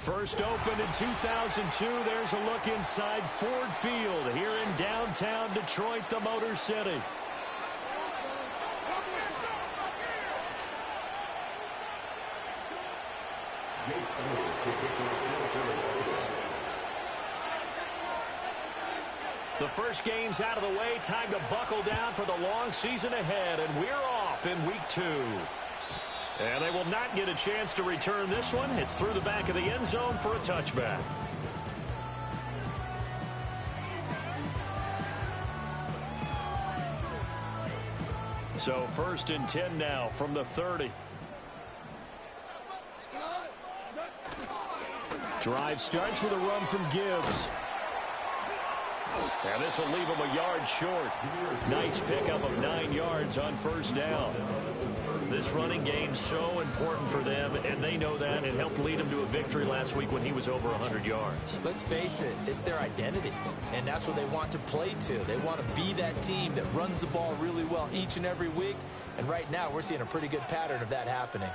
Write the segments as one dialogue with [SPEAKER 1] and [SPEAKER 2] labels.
[SPEAKER 1] First opened in 2002. There's a look inside Ford Field here in downtown Detroit, the Motor City. The first game's out of the way. Time to buckle down for the long season ahead, and we're off in week 2. And they will not get a chance to return this one. It's through the back of the end zone for a touchback. So 1st and 10 now from the 30. Drive starts with a run from Gibbs. And this will leave him a yard short. Nice pickup of 9 yards on first down. This running game's so important for them, and they know that. It helped lead them to a victory last week when he was over 100 yards.
[SPEAKER 2] Let's face it, it's their identity, and that's what they want to play to. They want to be that team that runs the ball really well each and every week, and right now we're seeing a pretty good pattern of that happening.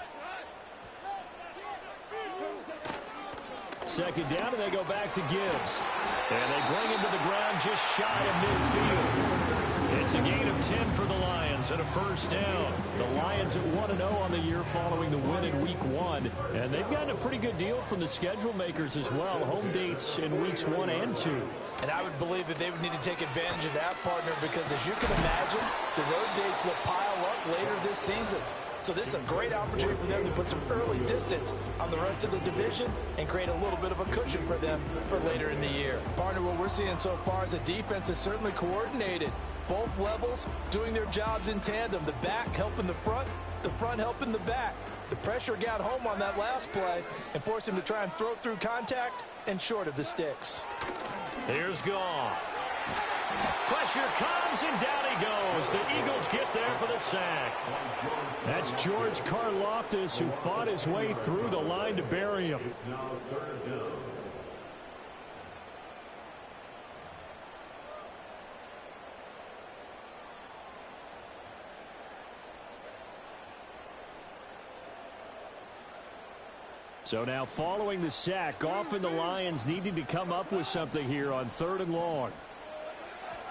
[SPEAKER 1] Second down, and they go back to Gibbs. And they bring him to the ground just shy of midfield. It's a gain of 10 for the Lions and a first down. The Lions at 1-0 on the year following the win in week 1. And they've gotten a pretty good deal from the schedule makers as well. Home dates in weeks 1 and 2.
[SPEAKER 2] And I would believe that they would need to take advantage of that, partner, because as you can imagine, the road dates will pile up later this season. So this is a great opportunity for them to put some early distance on the rest of the division and create a little bit of a cushion for them for later in the year. Partner, what we're seeing so far is a defense is certainly coordinated. Both levels doing their jobs in tandem. The back helping the front helping the back. The pressure got home on that last play and forced him to try and throw through contact and short of the sticks.
[SPEAKER 1] Here's Goff. Pressure comes, and down he goes. The Eagles get there for the sack. That's George Karlaftis, who fought his way through the line to bury him. So now following the sack, Goff and the Lions needing to come up with something here on 3rd and long.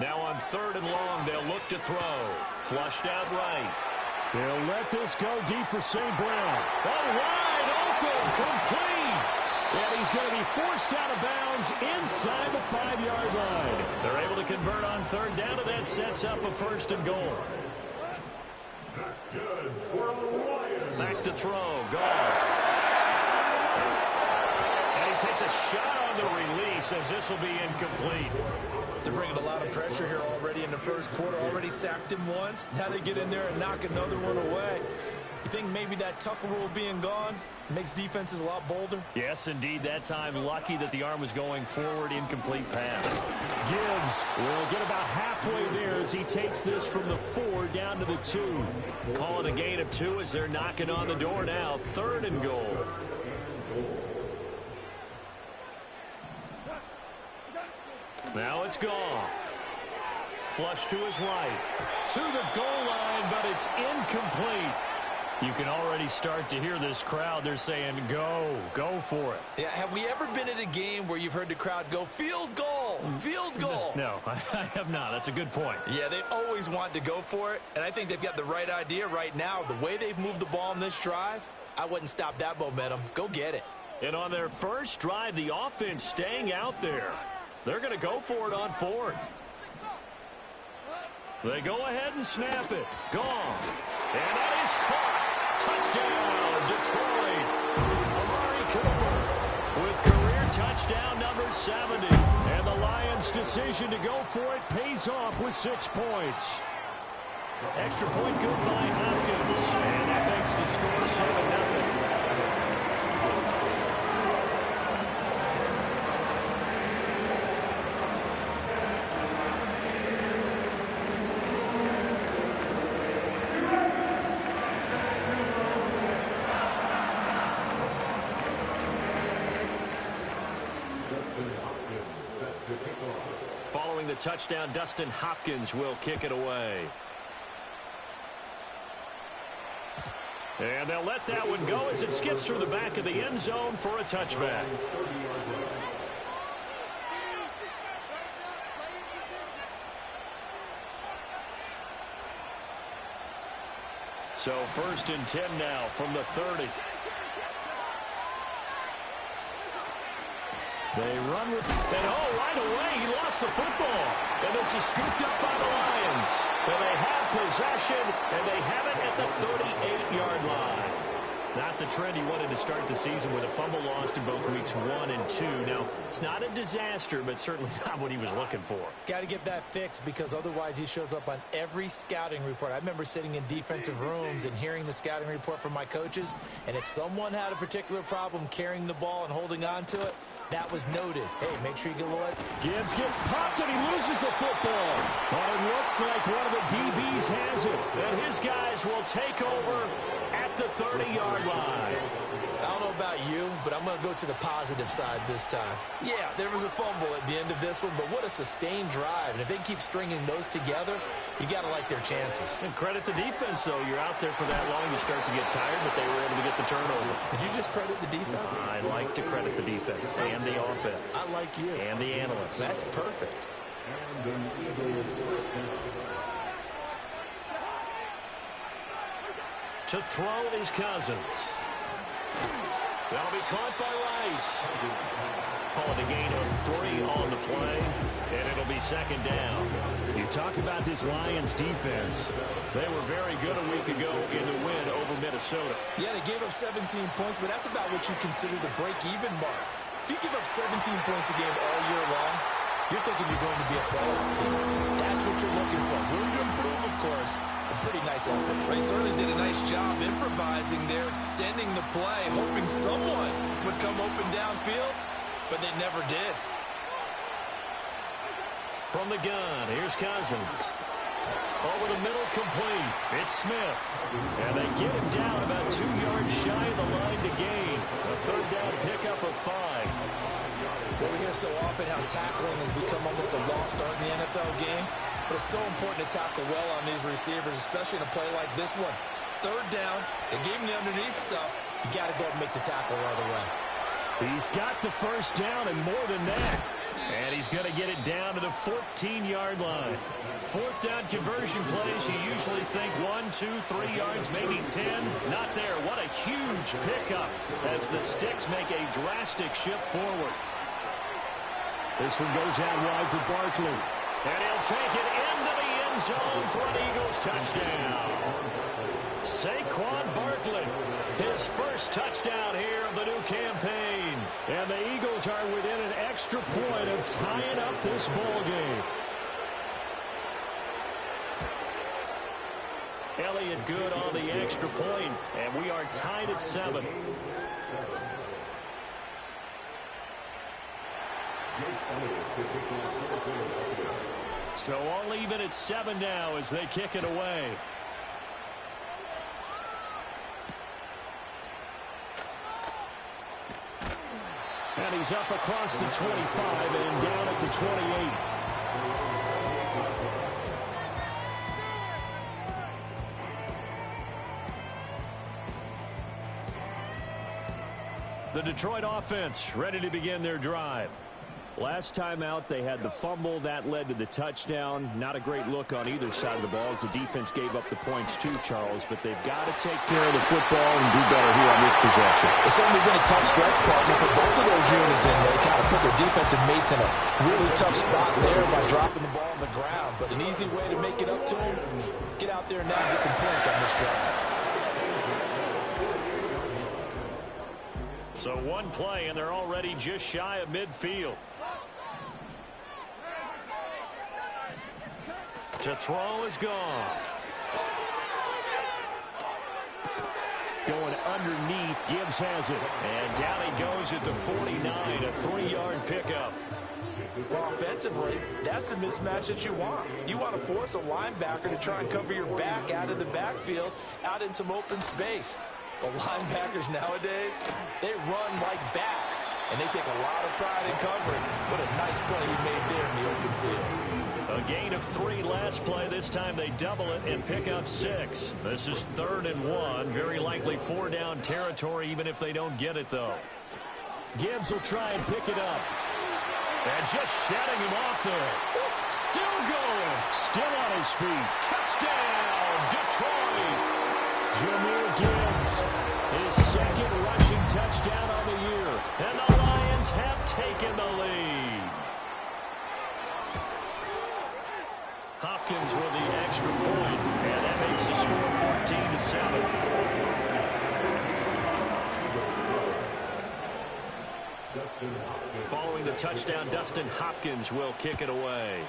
[SPEAKER 1] Now on 3rd and long, they'll look to throw. Flushed out right. They'll let this go deep for St. Brown. Oh, wide open, complete. And he's going to be forced out of bounds inside the 5-yard line. They're able to convert on 3rd down, and that sets up a 1st and goal.
[SPEAKER 3] That's good for the Lions.
[SPEAKER 1] Back to throw. Goff. And he takes a shot on the release as this will be incomplete.
[SPEAKER 2] They're bringing a lot of pressure here already in the first quarter. Already sacked him once. Now they get in there and knock another one away. You think maybe that Tucker rule being gone makes defenses a lot bolder?
[SPEAKER 1] Yes, indeed. That time, lucky that the arm was going forward. Incomplete pass. Gibbs will get about halfway there as he takes this from the 4 down to the 2. Calling a gain of 2 as they're knocking on the door now. 3rd and goal. Now it's Goff. Flush to his right. To the goal line, but it's incomplete. You can already start to hear this crowd. They're saying, go for it.
[SPEAKER 2] Yeah, have we ever been at a game where you've heard the crowd go, field goal, field goal?
[SPEAKER 1] No, I have not. That's a good point.
[SPEAKER 2] Yeah, they always want to go for it, and I think they've got the right idea right now. The way they've moved the ball in this drive, I wouldn't stop that momentum. Go get it.
[SPEAKER 1] And on their first drive, the offense staying out there. They're going to go for it on 4th. They go ahead and snap it. Goff. And that is caught. Touchdown, Detroit. Amari Cooper with career touchdown number 70. And the Lions' decision to go for it pays off with 6 points. Extra point good by Hopkins. And that makes the score 7-0. Following the touchdown, Dustin Hopkins will kick it away. And they'll let that one go as it skips through the back of the end zone for a touchback. So 1st and 10 now from the 30. They run with, and right away he lost the football. And this is scooped up by the Lions. And they have possession, and they have it at the 38-yard line. Not the trend he wanted to start the season with a fumble lost in both weeks 1 and 2. Now, it's not a disaster, but certainly not what he was looking for.
[SPEAKER 2] Got to get that fixed because otherwise he shows up on every scouting report. I remember sitting in defensive rooms and hearing the scouting report from my coaches, and if someone had a particular problem carrying the ball and holding on to it, that was noted. Hey, make sure you get Lloyd.
[SPEAKER 1] Gibbs gets popped and he loses the football. But it looks like one of the DBs has it. And his guys will take over at the 30-yard line.
[SPEAKER 2] I don't know about you, but I'm going to go to the positive side this time. Yeah, there was a fumble at the end of this one, but what a sustained drive. And if they keep stringing those together, you got to like their chances.
[SPEAKER 1] And credit the defense, though. You're out there for that long, you start to get tired, but they were able to get the turnover.
[SPEAKER 2] Did you just credit the defense?
[SPEAKER 1] I like to credit the defense and the offense.
[SPEAKER 2] I like you.
[SPEAKER 1] And the analysts.
[SPEAKER 2] That's perfect.
[SPEAKER 1] To throw is Cousins. That'll be caught by Rice. Call it a gain of 3 on the play, and it'll be 2nd down. You talk about this Lions defense. They were very good a week ago in the win over Minnesota.
[SPEAKER 2] Yeah, they gave up 17 points, but that's about what you consider the break-even mark. If you give up 17 points a game all year long, you're thinking you're going to be a playoff team. That's what you're looking for. Room to improve, of course. A pretty nice effort. They certainly did a nice job improvising there, extending the play, hoping someone would come open downfield, but they never did.
[SPEAKER 1] From the gun, here's Cousins. Over the middle, complete. It's Smith. And they get him down about 2 yards shy of the line to gain. A 3rd down pickup of 5.
[SPEAKER 2] Well, we hear so often how tackling has become almost a lost art in the NFL game. But it's so important to tackle well on these receivers, especially in a play like this one. 3rd down, they gave him the underneath stuff. You got to go and make the tackle right away.
[SPEAKER 1] He's got the 1st down and more than that. And he's going to get it down to the 14-yard line. 4th down conversion plays, you usually think 1, 2, 3 yards, maybe 10. Not there. What a huge pickup as the Sticks make a drastic shift forward. This one goes out wide for Barkley. And he'll take it into the end zone for an Eagles touchdown. Saquon Barkley, his 1st touchdown here of the new campaign. And the Eagles are within an extra point of tying up this ball game. Elliott good on the extra point, and we are tied at 7. So all even at 7 now as they kick it away. And he's up across the 25 and down at the 28. The Detroit offense ready to begin their drive. Last time out, they had the fumble. That led to the touchdown. Not a great look on either side of the ball as the defense gave up the points too, Charles. But they've got to take care of the football and do better here on this possession.
[SPEAKER 2] It's certainly been a tough stretch, partner, for both of those units in there. Kind of put their defensive mates in a really tough spot there by dropping the ball on the ground. But an easy way to make it up to them, get out there now and get some points on this drive.
[SPEAKER 1] So one play, and they're already just shy of midfield. To throw is Goff. Going underneath, Gibbs has it. And down he goes at the 49, a 3-yard pickup.
[SPEAKER 2] Well, offensively, that's the mismatch that you want. You want to force a linebacker to try and cover your back out of the backfield, out in some open space. But linebackers nowadays, they run like backs. and they take a lot of pride in covering. What a nice play he made there in the open field.
[SPEAKER 1] A gain of 3 last play. This time they double it and pick up 6. This is 3rd and 1. Very likely 4-down territory, even if they don't get it, though. Gibbs will try and pick it up. And just shutting him off there. Still going. Still on his feet. Touchdown, Detroit. Jahmyr Gibbs, his 2nd rushing touchdown on the year. And the Lions have taken the lead. Hopkins with the extra point, and that makes the score 14-7. Following the touchdown, Dustin Hopkins will kick it away.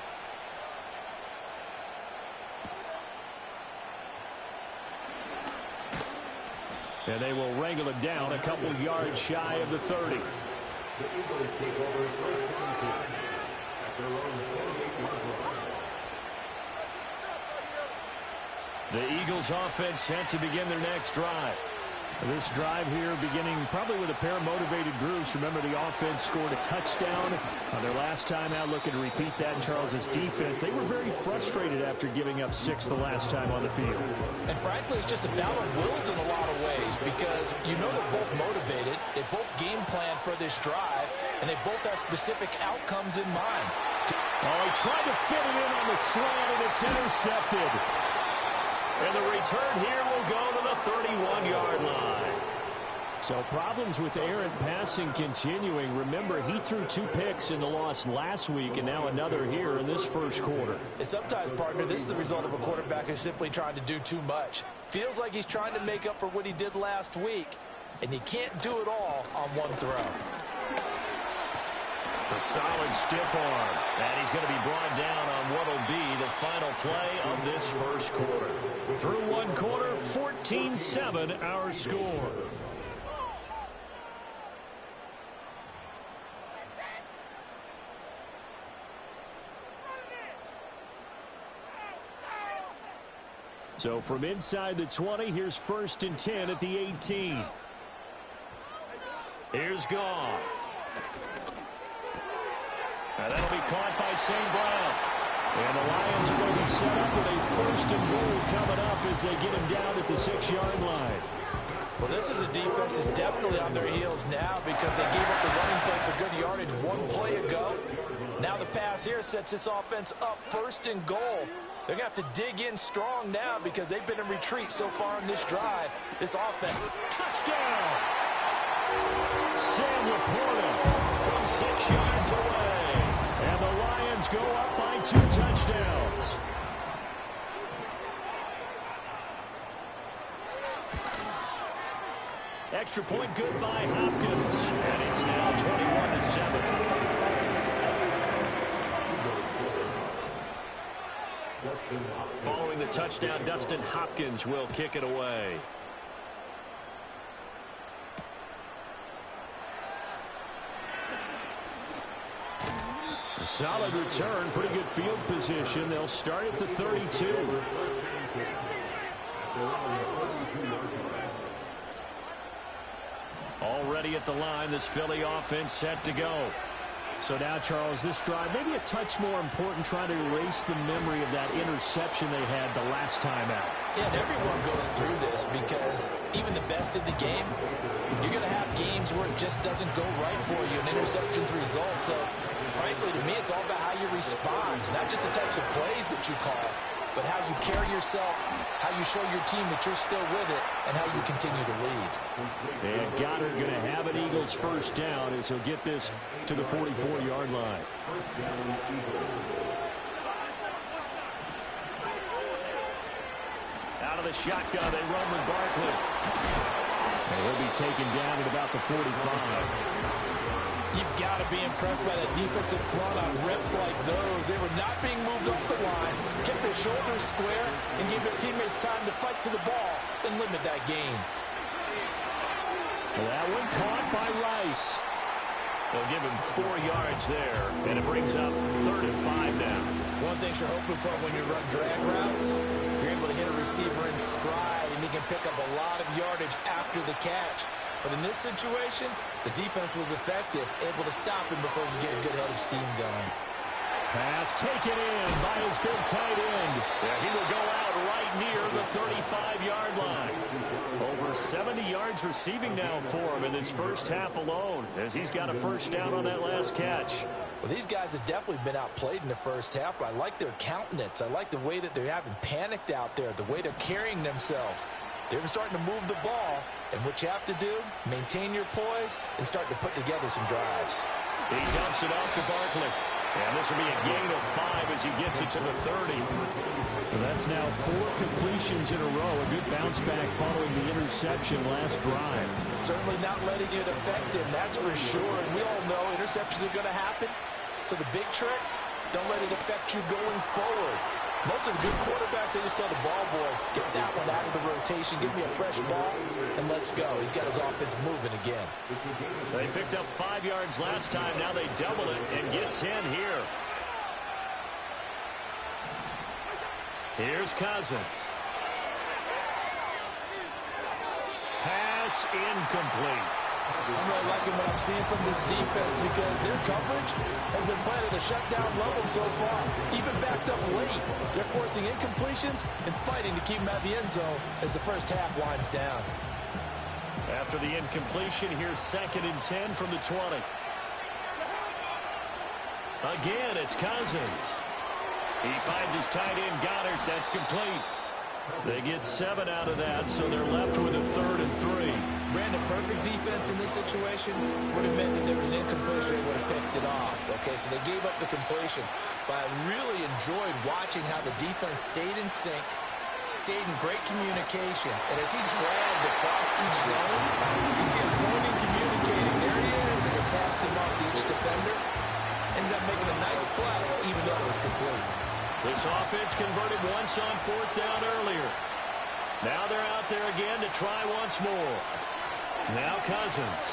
[SPEAKER 1] And they will wrangle it down a couple yards shy of the 30.
[SPEAKER 3] The Eagles take over first and 10 at their own 48-yard line.
[SPEAKER 1] The Eagles offense set to begin their next drive. This drive here beginning probably with a pair of motivated groups. Remember, the offense scored a touchdown on their last time out. Looking to repeat that in Charles's defense. They were very frustrated after giving up 6 the last time on the field.
[SPEAKER 2] And frankly, it's just a battle of wills in a lot of ways because you know they're both motivated. They both game plan for this drive, and they both have specific outcomes in mind.
[SPEAKER 1] Oh, he tried to fit it in on the slant, and it's intercepted. And the return here will go to the 31-yard line. So problems with errant passing continuing. Remember, he threw 2 picks in the loss last week, and now another here in this first quarter.
[SPEAKER 2] And sometimes, partner, this is the result of a quarterback who's simply trying to do too much. Feels like he's trying to make up for what he did last week, and he can't do it all on one throw.
[SPEAKER 1] A solid stiff arm, and he's going to be brought down on what will be the final play of this first quarter. Through one quarter, 14-7 our score. So from inside the 20, here's 1st and 10 at the 18. Here's Goff. And that'll be caught by St. Brown. And the Lions are going to be set up with a 1st and goal coming up as they get him down at the 6-yard line.
[SPEAKER 2] Well, this is a defense that's definitely on their heels now because they gave up the running play for good yardage 1 play ago. Now the pass here sets this offense up 1st and goal. They're going to have to dig in strong now because they've been in retreat so far in this drive. This offense.
[SPEAKER 1] Touchdown! Sam Laporta from 6 yards away. And the Lions go up by 2 touchdowns. Extra point good by Hopkins. And it's now 21-7. Following the touchdown, Dustin Hopkins will kick it away. A solid return, pretty good field position. They'll start at the 32. Already at the line, this Philly offense set to go. So now, Charles, this drive maybe a touch more important, trying to erase the memory of that interception they had the last time out.
[SPEAKER 2] Yeah, and everyone goes through this because even the best in the game, you're going to have games where it just doesn't go right for you, and interceptions result. So, frankly, to me, it's all about how you respond, not just the types of plays that you call, but how you carry yourself, how you show your team that you're still with it, and how you continue to lead.
[SPEAKER 1] And Goddard going to have an Eagles 1st down as he'll get this to the 44-yard line. Out of the shotgun, they run with Barkley. And he'll be taken down at about the 45.
[SPEAKER 2] You've got to be impressed by that defensive front on rips like those. They were not being moved up the line, kept their shoulders square, and gave their teammates time to fight to the ball and limit that gain.
[SPEAKER 1] That one caught by Rice. They'll give him 4 yards there, and it brings up 3rd and 5 now.
[SPEAKER 2] One thing you're hoping for when you run drag routes, you're able to hit a receiver in stride, and he can pick up a lot of yardage after the catch. But in this situation, the defense was effective, able to stop him before he could get a good head of steam going.
[SPEAKER 1] Pass taken in by his big tight end. Yeah, he will go out right near the 35-yard line. Over 70 yards receiving now for him in this first half alone, as he's got a first down on that last catch.
[SPEAKER 2] Well, these guys have definitely been outplayed in the first half, but I like their countenance. I like the way that they're having panicked out there, the way they're carrying themselves. They're starting to move the ball, and what you have to do, maintain your poise and start to put together some drives.
[SPEAKER 1] He dumps it off to Barkley. And this will be a gain of 5 as he gets it to the 30. Well, that's now 4 completions in a row. A good bounce back following the interception last drive.
[SPEAKER 2] Certainly not letting it affect him, that's for sure. And we all know interceptions are going to happen. So the big trick, don't let it affect you going forward. Most of the good quarterbacks, they just tell the ball boy, get that one out of the rotation, give me a fresh ball, and let's go. He's got his offense moving again.
[SPEAKER 1] They picked up 5 yards last time. Now they double it and get 10 here. Here's Cousins. Pass incomplete.
[SPEAKER 2] I'm really liking what I'm seeing from this defense because their coverage has been playing at a shutdown level so far. Even backed up late, they're forcing incompletions and fighting to keep them at the end zone as the first half winds down.
[SPEAKER 1] After the incompletion, here's 2nd and 10 from the 20. Again, it's Cousins. He finds his tight end, Goddard. That's complete. They get 7 out of that, so they're left with a 3rd and 3.
[SPEAKER 2] Brandon, perfect defense in this situation would have meant that there was an incompletion and would have picked it off. Okay, so they gave up the completion. But I really enjoyed watching how the defense stayed in sync, stayed in great communication. And as he dragged across each zone, you see him pointing, communicating. There he is, and he passed him off to each defender. Ended up making a nice play, even though it was complete.
[SPEAKER 1] This offense converted once on 4th down earlier. Now they're out there again to try once more. Now Cousins.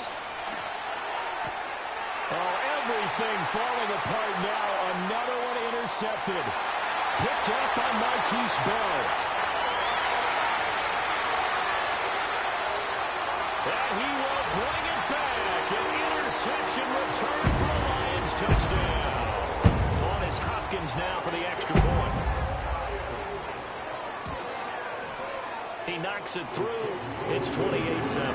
[SPEAKER 1] Oh, everything falling apart now. Another one intercepted. Picked up by Marquise Bell. And he will bring it back. An interception return for the Lions. Touchdown. On is Hopkins now for the extra point. He knocks it through. It's 28-7.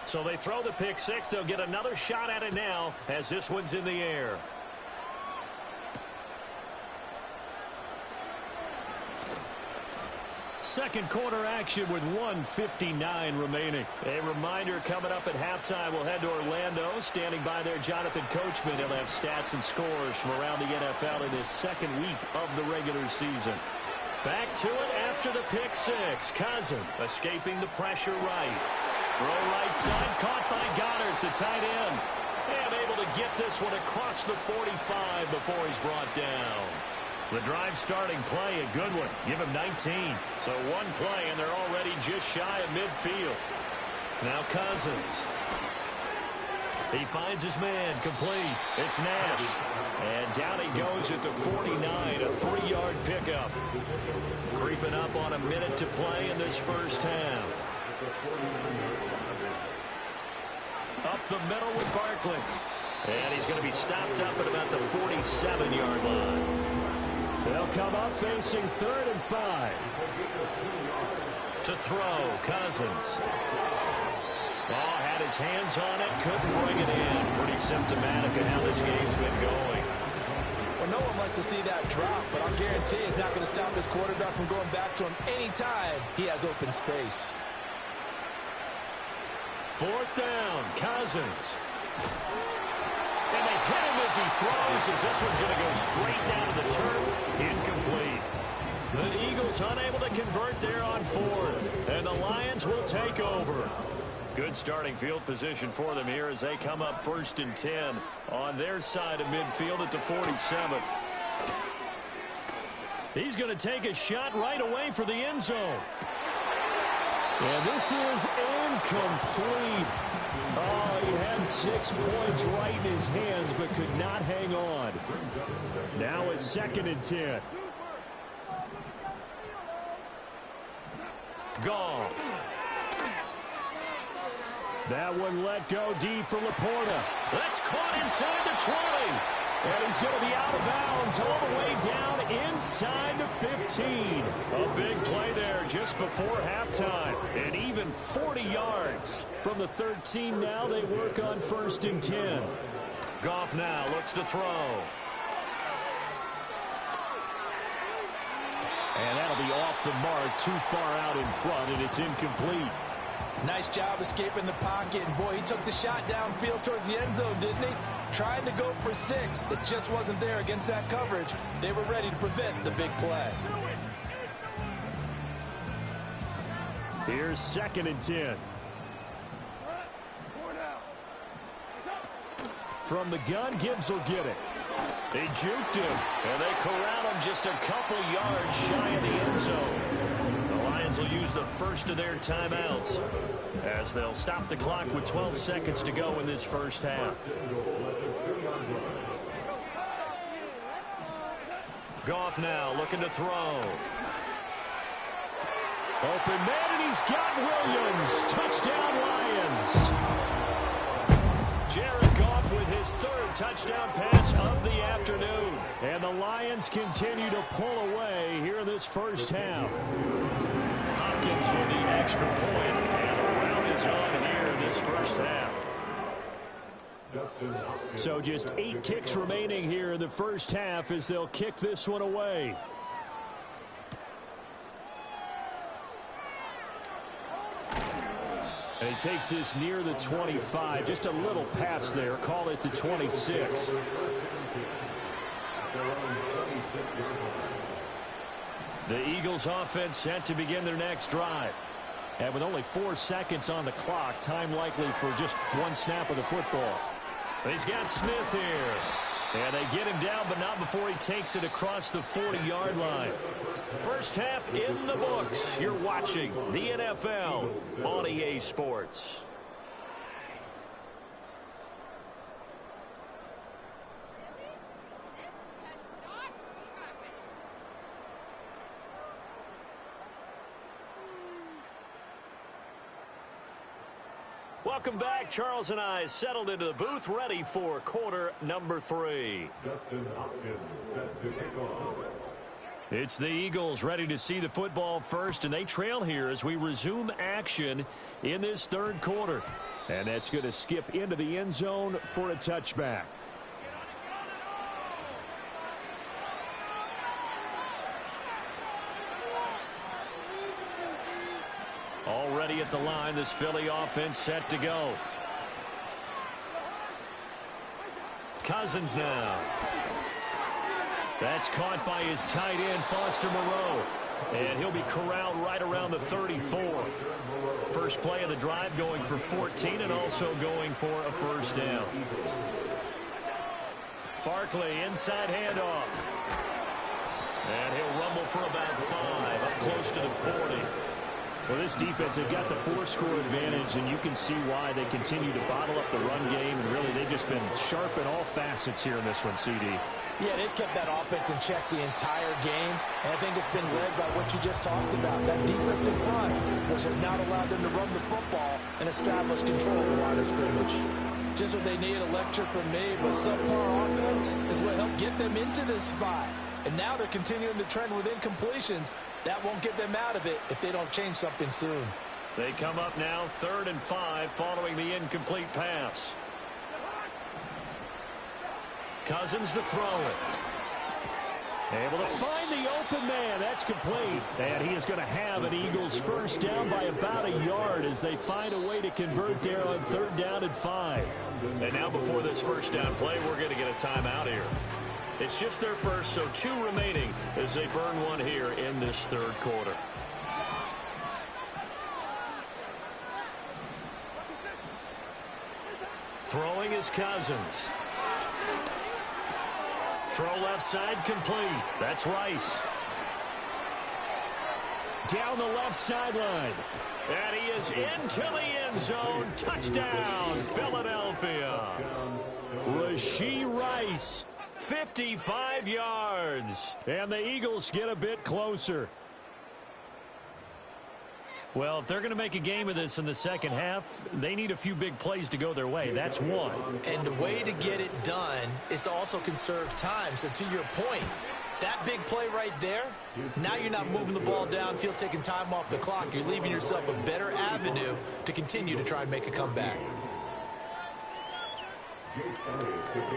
[SPEAKER 1] So they throw the pick six. They'll get another shot at it now as this one's in the air. Second quarter action with 1:59 remaining. A reminder, coming up at halftime, we'll head to Orlando. Standing by there, Jonathan Coachman. He'll have stats and scores from around the NFL in his second week of the regular season. Back to it after the pick six. Cousins escaping the pressure right. Throw right side, caught by Goddard, the tight end. And able to get this one across the 45 before he's brought down. The drive starting play, a good one. Give him 19. So one play, and they're already just shy of midfield. Now Cousins. He finds his man, complete. It's Nash. And down he goes at the 49, a 3-yard pickup. Creeping up on a minute to play in this first half. Up the middle with Barkley. And he's going to be stopped up at about the 47-yard line. They'll come up facing 3rd and 5. To throw, Cousins. Oh, had his hands on it, couldn't bring it in. Pretty symptomatic of how this game's been going.
[SPEAKER 2] Well, no one wants to see that drop, but I'll guarantee it's not going to stop his quarterback from going back to him anytime he has open space. 4th down, Cousins. And they hit him as he throws, as this one's going to go straight down to the turf. Incomplete. The Eagles unable to convert there on 4th. And the Lions will take over. Good starting field position for them here as they come up 1st and 10 on their side of midfield at the 47. He's going to take a shot right away for the end zone.
[SPEAKER 1] And this is incomplete. Oh, he had 6 points right in his hands, but could not hang on. Now it's 2nd and 10. Goff. That one let go deep for Laporta. That's caught inside the 20. And he's going to be out of bounds all the way down inside the 15. A big play there just before halftime. And even 40 yards. From the 13 now, they work on 1st and 10. Goff now looks to throw. And that'll be off the mark, too far out in front, and it's incomplete.
[SPEAKER 2] Nice job escaping the pocket. And, boy, he took the shot downfield towards the end zone, didn't he? Trying to go for 6. It just wasn't there against that coverage. They were ready to prevent the big play.
[SPEAKER 1] Here's 2nd and 10. From the gun, Gibbs will get it. They juked him, and they corral him just a couple yards shy of the end zone. The Lions will use the first of their timeouts as they'll stop the clock with 12 seconds to go in this first half. Goff now looking to throw. Open man, and he's got Williams. Touchdown, Lions. Jared Goff with his 3rd touchdown pass of the afternoon. And the Lions continue to pull away here in this first half. Hopkins with the extra point, and the round is on here in this first half. So just 8 ticks remaining here in the first half as they'll kick this one away. And he takes this near the 25. Just a little pass there. Call it the 26. The Eagles offense set to begin their next drive. And with only 4 seconds on the clock, time likely for just 1 snap of the football. He's got Smith here. And they get him down, but not before he takes it across the 40-yard line. First half in the books. You're watching the NFL on EA Sports. Welcome back. Charles and I settled into the booth, ready for quarter number 3.
[SPEAKER 3] Justin Hopkins set to kick off.
[SPEAKER 1] It's the Eagles ready to see the football first, and they trail here as we resume action in this 3rd quarter. And that's going to skip into the end zone for a touchback. Already at the line, this Philly offense set to go. Cousins now. That's caught by his tight end, Foster Moreau. And he'll be corralled right around the 34. First play of the drive going for 14 and also going for a first down. Barkley, inside handoff. And he'll rumble for about 5, up close to the 40. Well, this defense, they've got the 4-score advantage, and you can see why they continue to bottle up the run game. And really, they've just been sharp in all facets here in this one, CD.
[SPEAKER 2] Yeah, they've kept that offense in check the entire game, and I think it's been led by what you just talked about, that defensive front, which has not allowed them to run the football and establish control of the line of scrimmage. Just what they need, a lecture from me, but subpar offense is what helped get them into this spot. And now they're continuing the trend with incompletions. That won't get them out of it if they don't change something soon.
[SPEAKER 1] They come up now 3rd and 5 following the incomplete pass. Cousins to throw it. Able to find the open man. That's complete. And he is going to have an Eagles first down by about a yard as they find a way to convert there on 3rd down and 5. And now before this first down play, we're going to get a timeout here. It's just their first, so 2 remaining as they burn one here in this 3rd quarter. Throwing is Cousins. Throw left side complete. That's Rice. down the left sideline. And he is into the end zone. Touchdown, Philadelphia. Rashee Rice, 55 yards. And the Eagles get a bit closer. Well, if they're going to make a game of this in the second half, they need a few big plays to go their way. That's one.
[SPEAKER 2] And the way to get it done is to also conserve time. So to your point, that big play right there, now you're not moving the ball downfield, taking time off the clock. You're leaving yourself a better avenue to continue to try and make a comeback.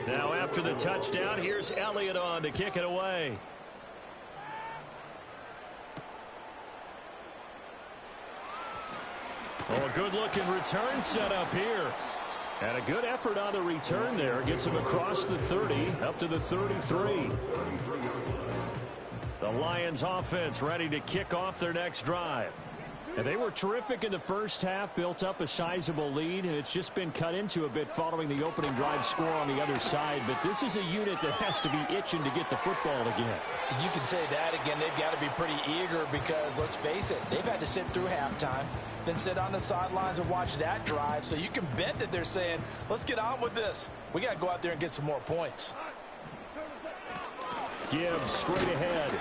[SPEAKER 1] Now after the touchdown, here's Elliott on to kick it away. Oh, a good-looking return set up here. And a good effort on the return there. Gets him across the 30, up to the 33. The Lions offense ready to kick off their next drive. And they were terrific in the first half, built up a sizable lead, and it's just been cut into a bit following the opening drive score on the other side. But this is a unit that has to be itching to get the football again.
[SPEAKER 2] You can say that again. They've got to be pretty eager because, let's face it, they've had to sit through halftime, then sit on the sidelines and watch that drive. So you can bet that they're saying, let's get on with this. We got to go out there and get some more points.
[SPEAKER 1] Gibbs straight ahead.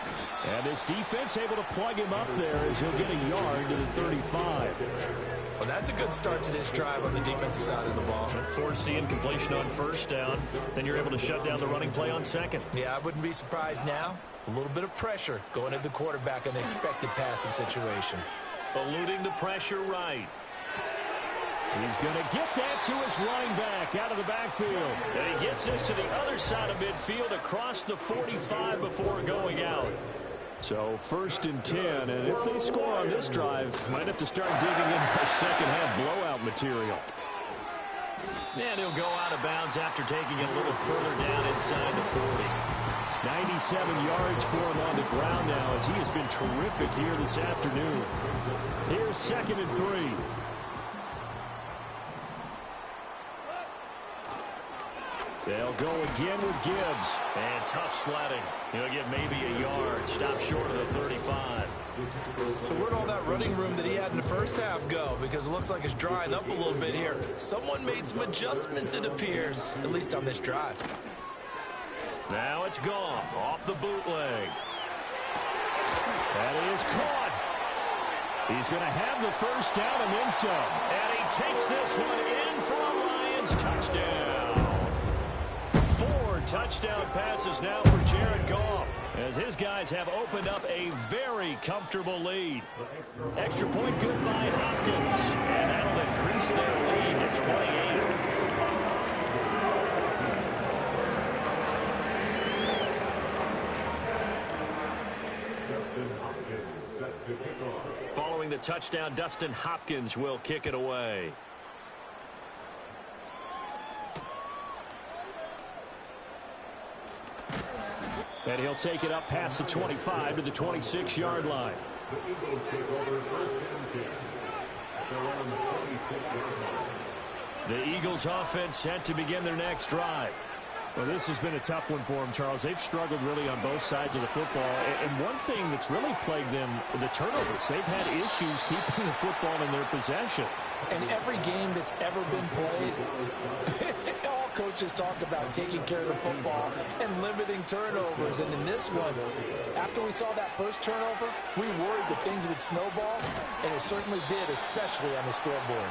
[SPEAKER 1] And this defense able to plug him up there as he'll get a yard to the 35.
[SPEAKER 2] Well, that's a good start to this drive on the defensive side of the ball.
[SPEAKER 1] Forcing completion on first down. Then you're able to shut down the running play on second.
[SPEAKER 2] Yeah, I wouldn't be surprised now. A little bit of pressure going at the quarterback in an expected passing situation.
[SPEAKER 1] Eluding the pressure right. He's going to get that to his running back out of the backfield. And he gets this to the other side of midfield across the 45 before going out. So 1st and 10, and if they score on this drive, might have to start digging in for second half blowout material. And he'll go out of bounds after taking it a little further down inside the 40. 97 yards for him on the ground now as he has been terrific here this afternoon. Here's 2nd and 3. They'll go again with Gibbs. And tough sledding. He'll get maybe a yard. Stop short of the 35.
[SPEAKER 2] So where'd all that running room that he had in the first half go? Because it looks like it's drying up a little bit here. Someone made some adjustments, it appears, at least on this drive.
[SPEAKER 1] Now it's Goff off the bootleg. That is caught. He's going to have the first down and then some. And he takes this one in for a Lions touchdown. 4 touchdown passes now for Jared Goff as his guys have opened up a very comfortable lead. Extra point good by Hopkins. And that'll increase their lead to 28. Following the touchdown, Dustin Hopkins will kick it away. And he'll take it up past the 25 to the 26-yard line.
[SPEAKER 3] The Eagles take over 1st and 10 at around the 26-yard line.
[SPEAKER 1] The Eagles offense set to begin their next drive. Well, this has been a tough one for them, Charles. They've struggled really on both sides of the football. And one thing that's really plagued them, the turnovers. They've had issues keeping the football in their possession.
[SPEAKER 2] And every game that's ever been played, all coaches talk about taking care of the football and limiting turnovers. And in this one, after we saw that first turnover, we worried that things would snowball, and it certainly did, especially on the scoreboard.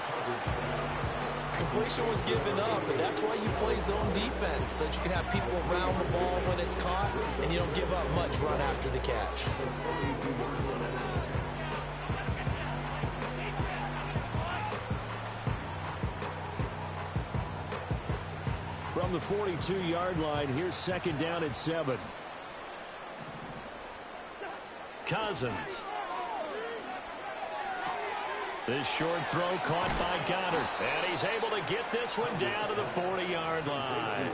[SPEAKER 2] Completion was given up, but that's why you play zone defense, so that you can have people around the ball when it's caught, and you don't give up much run after the catch.
[SPEAKER 1] From the 42-yard line, here's 2nd down and 7. Cousins. This short throw caught by Goddard. And he's able to get this one down to the 40-yard line.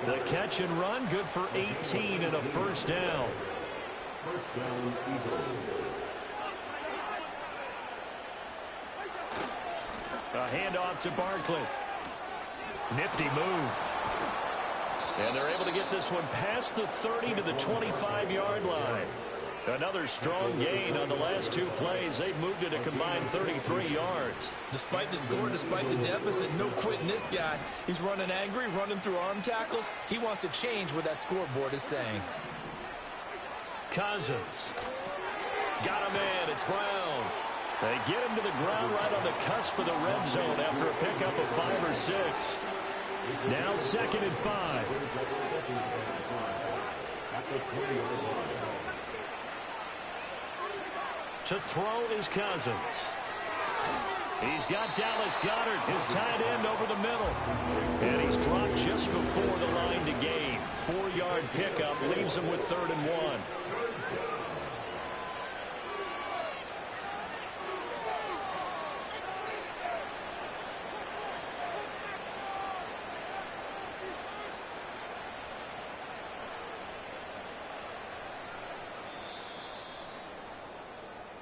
[SPEAKER 1] The catch and run, good for 18 and a first down.
[SPEAKER 3] First down, Eagles.
[SPEAKER 1] A handoff to Barkley. Nifty move. And they're able to get this one past the 30 to the 25-yard line. Another strong gain on the last 2 plays. They've moved it a combined 33 yards.
[SPEAKER 2] Despite the score, despite the deficit, no quitting this guy. He's running angry, running through arm tackles. He wants to change what that scoreboard is saying.
[SPEAKER 1] Cousins. Got him in. It's Brown. They get him to the ground right on the cusp of the red zone after a pickup of 5 or 6. Now 2nd and 5. To throw is Cousins. He's got Dallas Goedert, his tight end, over the middle. And he's dropped just before the line to gain. 4-yard pickup leaves him with 3rd and 1.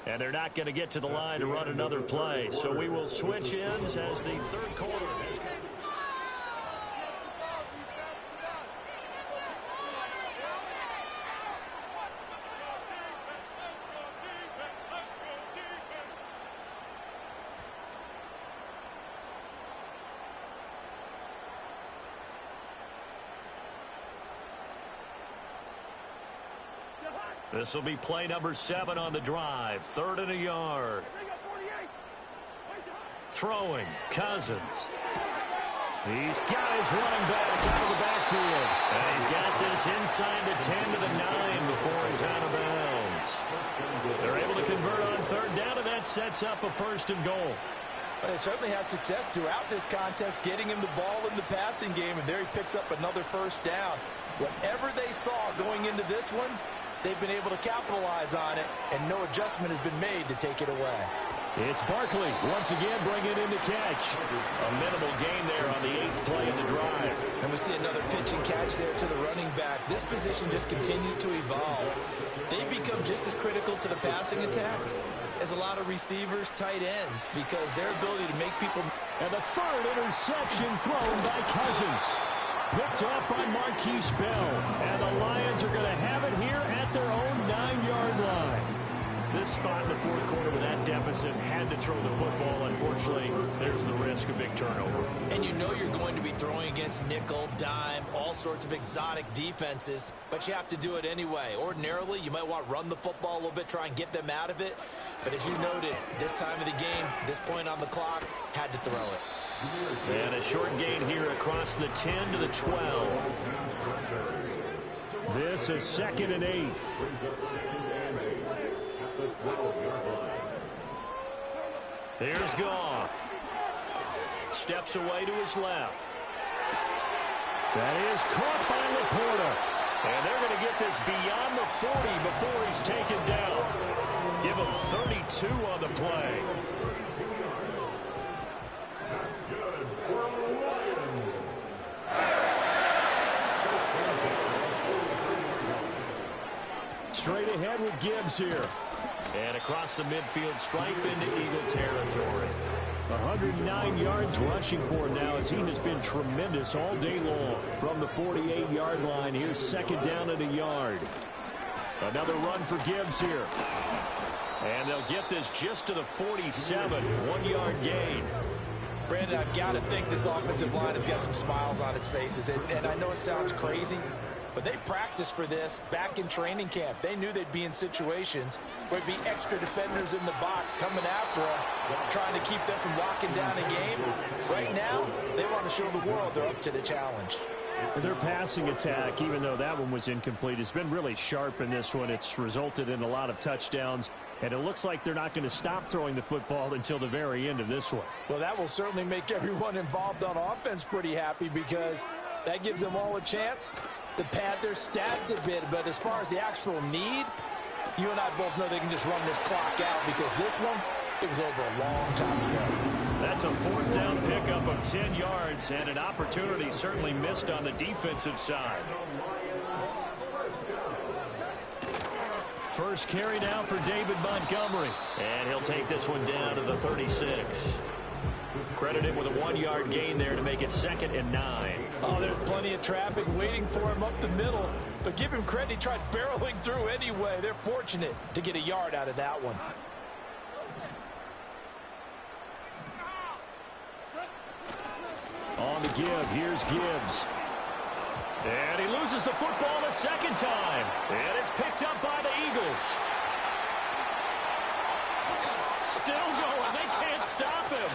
[SPEAKER 1] And they're not going to get to the line to run another play. So we will switch ends as the 3rd quarter has come. This will be play number 7 on the drive. 3rd and a yard. Throwing, Cousins. He's got his running back out of the backfield. And he's got this inside the 10 to the 9 before he's out of bounds. They're able to convert on 3rd down, and that sets up a 1st and goal.
[SPEAKER 2] Well, they certainly had success throughout this contest, getting him the ball in the passing game, and there he picks up another 1st down. Whatever they saw going into this one, they've been able to capitalize on it, and no adjustment has been made to take it away.
[SPEAKER 1] It's Barkley once again bringing it in to catch. A minimal gain there on the 8th play of the drive.
[SPEAKER 2] And we see another pitch and catch there to the running back. This position just continues to evolve. They become just as critical to the passing attack as a lot of receivers, tight ends, because their ability to make people...
[SPEAKER 1] And the 3rd interception thrown by Cousins. Picked off by Marquise Bell. And the Lions are going to have it here at their own 9-yard line. This spot in the 4th quarter with that deficit had to throw the football. Unfortunately, there's the risk of big turnover.
[SPEAKER 2] And you know you're going to be throwing against nickel, dime, all sorts of exotic defenses, but you have to do it anyway. Ordinarily, you might want to run the football a little bit, try and get them out of it. But as you noted, this time of the game, this point on the clock, had to throw it.
[SPEAKER 1] And a short gain here across the 10 to the 12. This is 2nd and 8. Here's Goff. Steps away to his left. That is caught by Laporta. And they're going to get this beyond the 40 before he's taken down. Give him 32 on the play. Straight ahead with Gibbs here. And across the midfield stripe into Eagle territory. 109 yards rushing for him now as he has been tremendous all day long. From the 48-yard line, here's 2nd down and a yard. Another run for Gibbs here. And they'll get this just to the 47, 1-yard gain.
[SPEAKER 2] Brandon, I've got to think this offensive line has got some smiles on its faces. And I know it sounds crazy, but they practiced for this back in training camp. They knew they'd be in situations where there'd be extra defenders in the box coming after them, trying to keep them from locking down a game. Right now, they want to show the world they're up to the challenge.
[SPEAKER 1] Their passing attack, even though that one was incomplete, has been really sharp in this one. It's resulted in a lot of touchdowns, and it looks like they're not going to stop throwing the football until the very end of this one.
[SPEAKER 2] Well, that will certainly make everyone involved on offense pretty happy, because that gives them all a chance to pad their stats a bit. But as far as the actual need, you and I both know they can just run this clock out, because this one, it was over a long time ago.
[SPEAKER 1] That's a 4th down pickup of 10 yards, and an opportunity certainly missed on the defensive side. First carry now for David Montgomery, and he'll take this one down to the 36. Credit him with a 1-yard gain there to make it 2nd and 9.
[SPEAKER 2] Oh, there's plenty of traffic waiting for him up the middle. But give him credit, he tried barreling through anyway. They're fortunate to get a yard out of that one.
[SPEAKER 1] On the give, here's Gibbs. And he loses the football a second time. And it's picked up by the Eagles. Still going. They can't stop him.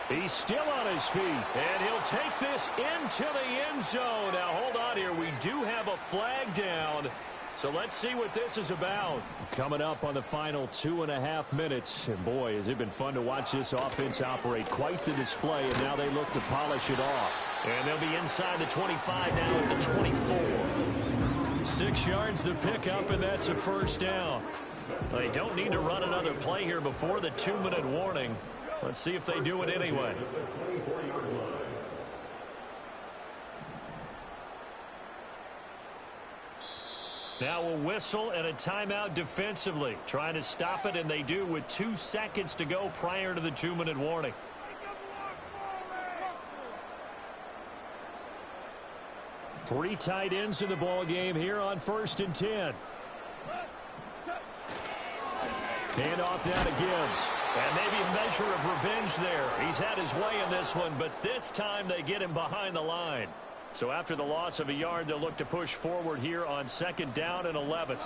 [SPEAKER 1] He's still on his feet. And he'll take this into the end zone. Now, hold on here. We do have a flag down. So let's see what this is about. Coming up on the final 2.5 minutes. And boy, has it been fun to watch this offense operate. Quite the display, and now they look to polish it off. And they'll be inside the 25 now at the 24. 6 yards the pickup, and that's a first down. They don't need to run another play here before the 2-minute warning. Let's see if they do it anyway. Now a whistle and a timeout defensively. Trying to stop it, and they do with 2 seconds to go prior to the 2-minute warning. Three tight ends in the ball game here on 1st and 10. Handoff now to Gibbs. And maybe a measure of revenge there. He's had his way in this one, but this time they get him behind the line. So after the loss of a yard, they'll look to push forward here on 2nd down and 11.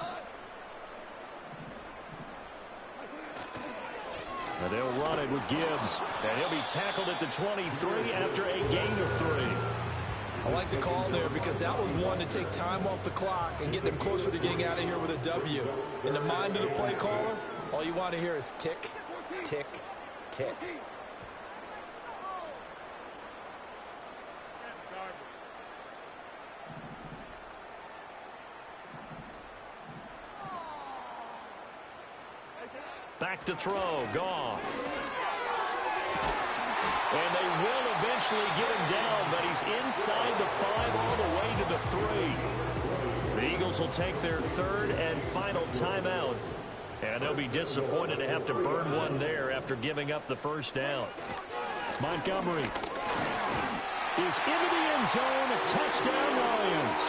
[SPEAKER 1] And they'll run it with Gibbs. And he'll be tackled at the 23 after a gain of 3.
[SPEAKER 2] I like the call there because that was one to take time off the clock and get them closer to getting out of here with a W. In the mind of the play caller, all you want to hear is tick, tick, tick.
[SPEAKER 1] Back to throw. Goff. And they will eventually get him down, but he's inside the 5 all the way to the 3. The Eagles will take their 3rd and final timeout. And they'll be disappointed to have to burn one there after giving up the first down. Montgomery is into the end zone. A touchdown, Lions.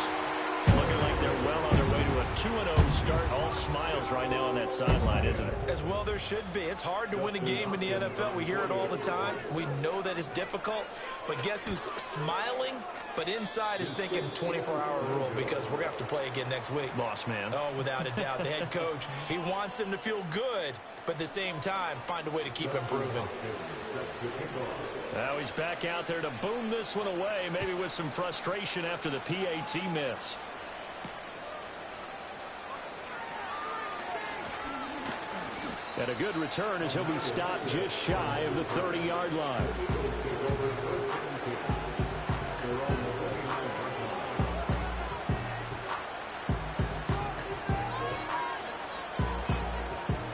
[SPEAKER 1] Looking like they're well on their way to a 2-0 start. All smiles right now on that sideline, isn't it?
[SPEAKER 2] As well there should be. It's hard to win a game in the NFL. We hear it all the time. We know that it's difficult. But guess who's smiling? But inside is thinking 24-hour rule because we're going to have to play again next week.
[SPEAKER 1] Boss man.
[SPEAKER 2] Oh, without a doubt. The head coach, he wants them to feel good, but at the same time, find a way to keep improving.
[SPEAKER 1] Now he's back out there to boom this one away, maybe with some frustration after the PAT miss. And a good return as he'll be stopped just shy of the 30-yard line.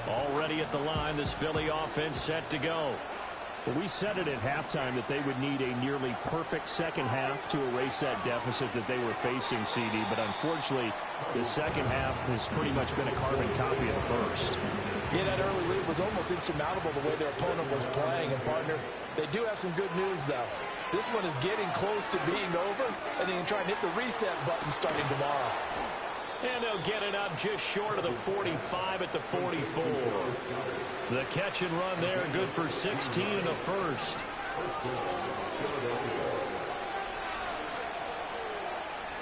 [SPEAKER 1] Already at the line, this Philly offense set to go. Well, we said it at halftime that they would need a nearly perfect second half to erase that deficit that they were facing, CD. But unfortunately, the second half has pretty much been a carbon copy of the first.
[SPEAKER 2] Yeah, that early lead was almost insurmountable the way their opponent was playing. And, partner, they do have some good news, though. This one is getting close to being over, and they can try and hit the reset button starting tomorrow.
[SPEAKER 1] And they'll get it up just short of the 45 at the 44. The catch and run there, good for 16 and a first.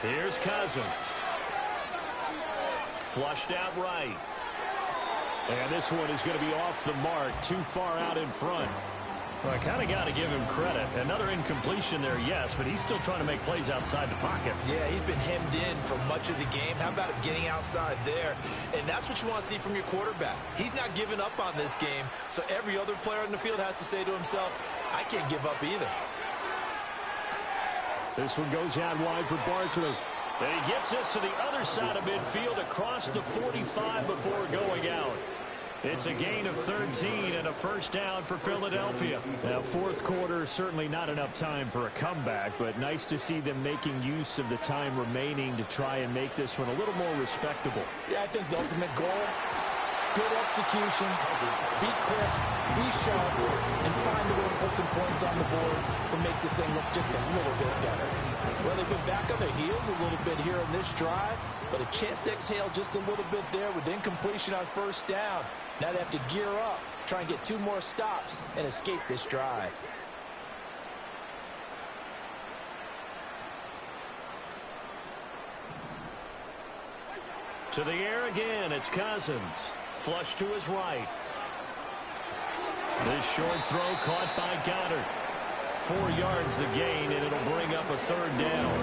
[SPEAKER 1] Here's Cousins. Flushed out right. And this one is going to be off the mark, too far out in front. Well, I kind of got to give him credit. Another incompletion there, yes, but he's still trying to make plays outside the pocket.
[SPEAKER 2] Yeah, he's been hemmed in for much of the game. How about him getting outside there? And that's what you want to see from your quarterback. He's not giving up on this game, so every other player in the field has to say to himself, I can't give up either.
[SPEAKER 1] This one goes out wide for Barkley. And he gets this to the other side of midfield across the 45 before going out. It's a gain of 13 and a first down for Philadelphia. Now, fourth quarter, certainly not enough time for a comeback, but nice to see them making use of the time remaining to try and make this one a little more respectable.
[SPEAKER 2] Yeah, I think the ultimate goal, good execution, be crisp, be sharp, and find a way to put some points on the board to make this thing look just a little bit better. Well, they've been back on their heels a little bit here on this drive. but a chance to exhale just a little bit there with incompletion on first down. Now they have to gear up, try and get 2 more stops, and escape this drive.
[SPEAKER 1] To the air again, it's Cousins. Flush to his right. This short throw caught by Goddard. 4 yards the gain, and it'll bring up a 3rd down.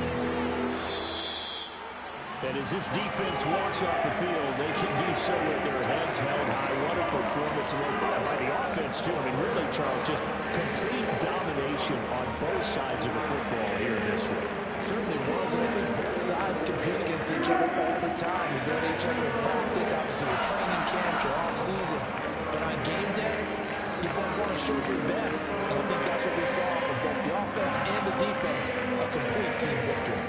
[SPEAKER 1] And as this defense walks off the field, they can do so with their heads held high. What a performance by the offense, too. I mean, really, Charles, just complete domination on both sides of the football here in this one.
[SPEAKER 2] Certainly was, and I think both sides compete against each other all the time. You go to each other in practice, obviously your training camps, your off-season. But on game day, you both want to show your best. And I think that's what we saw from both the offense and the defense, a complete team victory.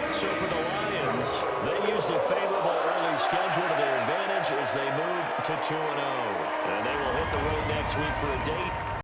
[SPEAKER 1] So for the Lions, they used a favorable early schedule to their advantage as they move to 2-0. And they will hit the road next week for a date